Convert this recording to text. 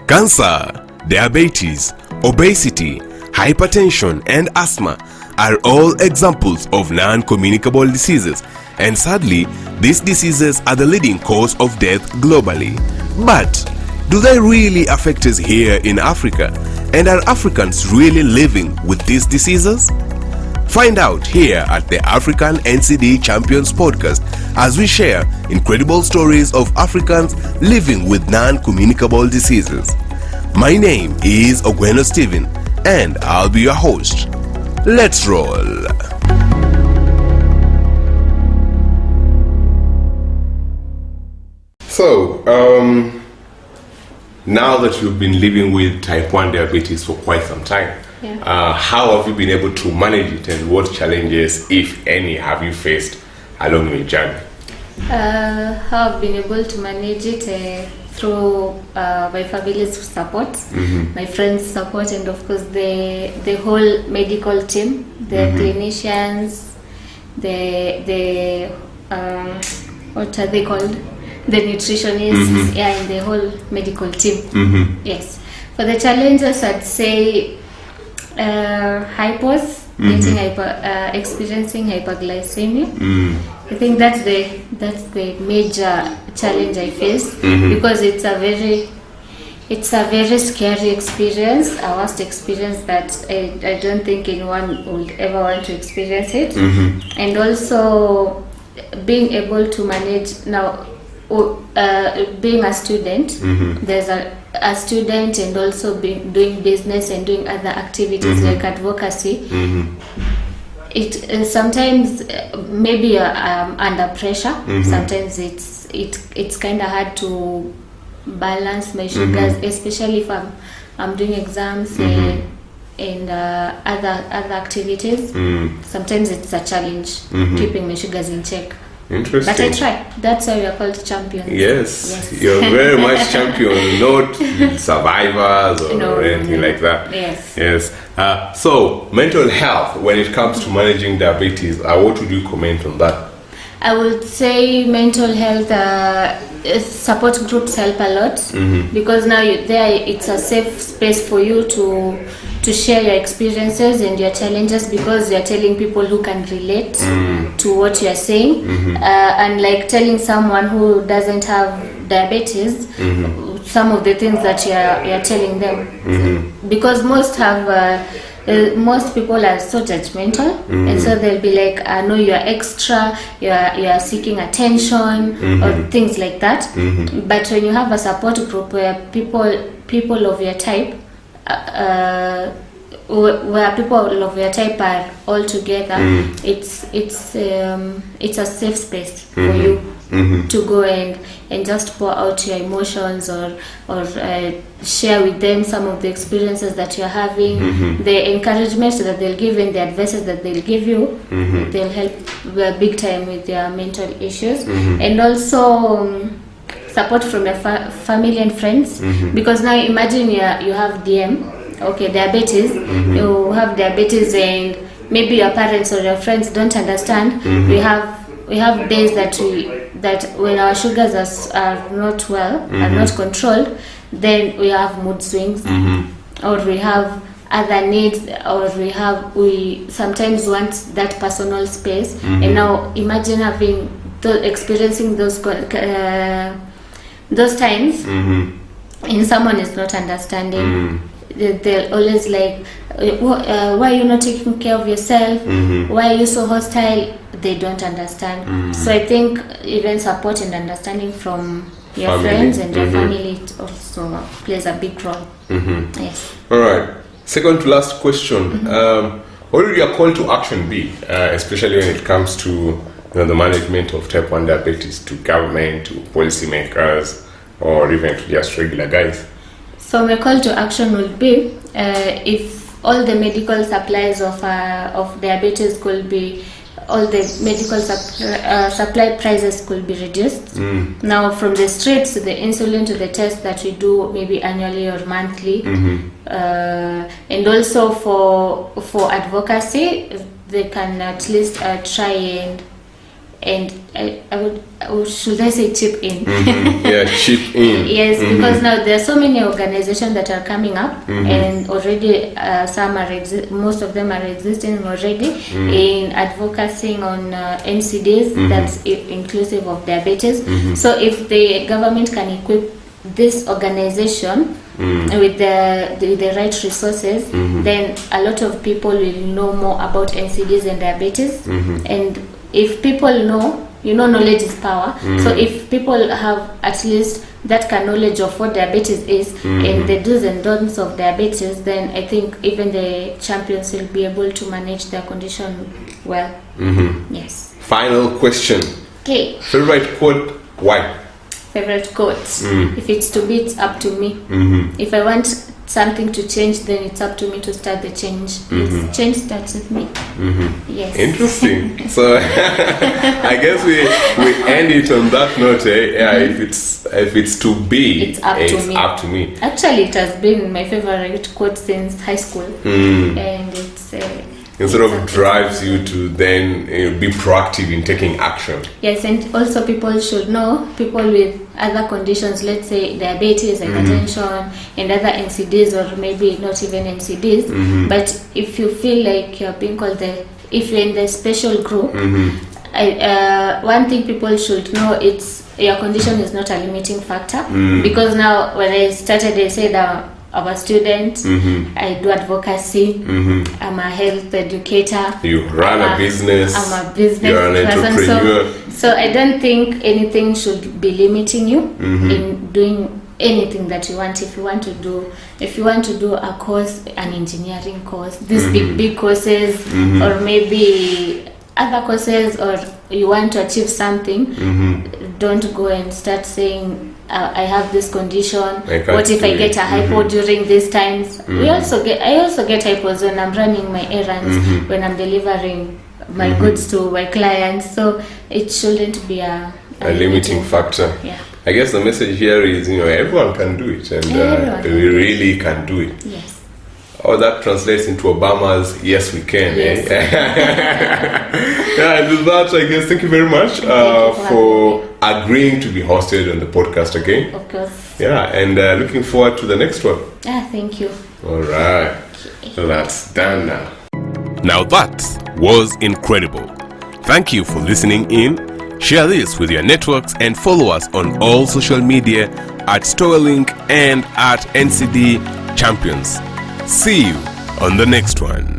Cancer, diabetes, obesity, hypertension, and asthma are all examples of non-communicable diseases, and sadly, these diseases are the leading cause of death globally. But do they really affect us here in Africa? And are Africans really living with these diseases? Find out here at the African NCD Champions podcast as we share incredible stories of Africans living with non-communicable diseases. My name is Ogweno Stephen and I'll be your host. Let's roll. So, now that you've been living with type 1 diabetes for quite some time, how have you been able to manage it, and what challenges, if any, have you faced along your journey? How I've been able to manage it through my family's support, my friends' support, and of course the whole medical team, the clinicians, the what are they called? The nutritionists, and the whole medical team. Yes. For the challenges, I'd say experiencing hyperglycemia. I think that's the major challenge I face, because it's a very scary experience, a worst experience that I don't think anyone would ever want to experience it. And also being able to manage now. Being a student, there's a student, and also doing business and doing other activities like advocacy. It sometimes maybe under pressure. Sometimes it's kind of hard to balance my sugars, especially if I'm doing exams and other activities. Sometimes it's a challenge keeping my sugars in check. Interesting. But I try. That's why we are called champions. Yes. You're very much champion, not survivors or anything like that. Yes. So, mental health, when it comes to managing diabetes, what would you comment on that? I would say mental health support groups help a lot, because now it's a safe space for you to share your experiences and your challenges, because you're telling people who can relate to what you're saying, and like telling someone who doesn't have diabetes some of the things that you're telling them, because most people are so judgmental, and so they'll be like, no, you're extra, you're seeking attention, or things like that. But when you have a support group where people of your type are all together, it's a safe space for you to go and just pour out your emotions, or share with them some of the experiences that you're having, the encouragement that they'll give and the advices that they'll give you. They'll help big time with your mental issues, and also support from your family and friends, because now imagine you have diabetes, you have diabetes, and maybe your parents or your friends don't understand. We have days that when our sugars are not well, are not controlled, then we have mood swings, or we have other needs, or we sometimes want that personal space. And now imagine experiencing those times, and someone is not understanding. They're always like, why are you not taking care of yourself? Why are you so hostile? They don't understand. So I think even support and understanding from your friends and your family also plays a big role. Yes. All right. Second to last question. What would your call to action be, especially when it comes to the management of type 1 diabetes, to government, to policymakers, or even to just regular guys? So my call to action would be, if all the medical supplies of diabetes could be, all the medical supply prices could be reduced. Now, from the strips to the insulin to the tests that we do maybe annually or monthly, and also for advocacy, they can at least try and should I say chip in? Yeah, chip in. Yes, because now there are so many organizations that are coming up, and already most of them are existing already in advocating on NCDs, that's inclusive of diabetes. So if the government can equip this organization with the right resources, then a lot of people will know more about NCDs and diabetes. And if people know, knowledge is power. So if people have at least that kind of knowledge of what diabetes is and the do's and don'ts of diabetes, then I think even the champions will be able to manage their condition well. Yes. Final question. Okay. Favorite quote? Why? Favorite quote? If it's to be, it's up to me. If I want something to change, then it's up to me to start the change. Change starts with me. Yes. Interesting. So I guess we end it on that note. If it's to be, it's up to me. Actually, it has been my favorite quote since high school, and it's. It sort of drives you to then be proactive in taking action. Yes, and also people should know, people with other conditions, let's say diabetes, hypertension, and other NCDs, or maybe not even NCDs, but if you feel like you're being called if you're in the special group, one thing people should know, it's your condition is not a limiting factor, because now when I started, I said I'm a student, I do advocacy, I'm a health educator, you run a business, I'm a business you're an entrepreneur. So I don't think anything should be limiting you in doing anything that you want. If you want to do a course, an engineering course, these big courses, or maybe other courses, or you want to achieve something, don't go and start saying, I have this condition. What if I get a hypo during these times? I also get hypos when I'm running my errands, when I'm delivering my goods to my clients. So it shouldn't be a limiting factor. Yeah. I guess the message here is, everyone can do it, and we really can do it. Yes. Oh, that translates into Obama's "Yes, we can." Yes. Yeah, and with that, I guess thank you very much for agreeing to be hosted on the podcast again. Of course. Yeah, and looking forward to the next one. Thank you. All right. So that's done now. Now that was incredible. Thank you for listening in. Share this with your networks and follow us on all social media at Storelink and at NCD Champions. See you on the next one.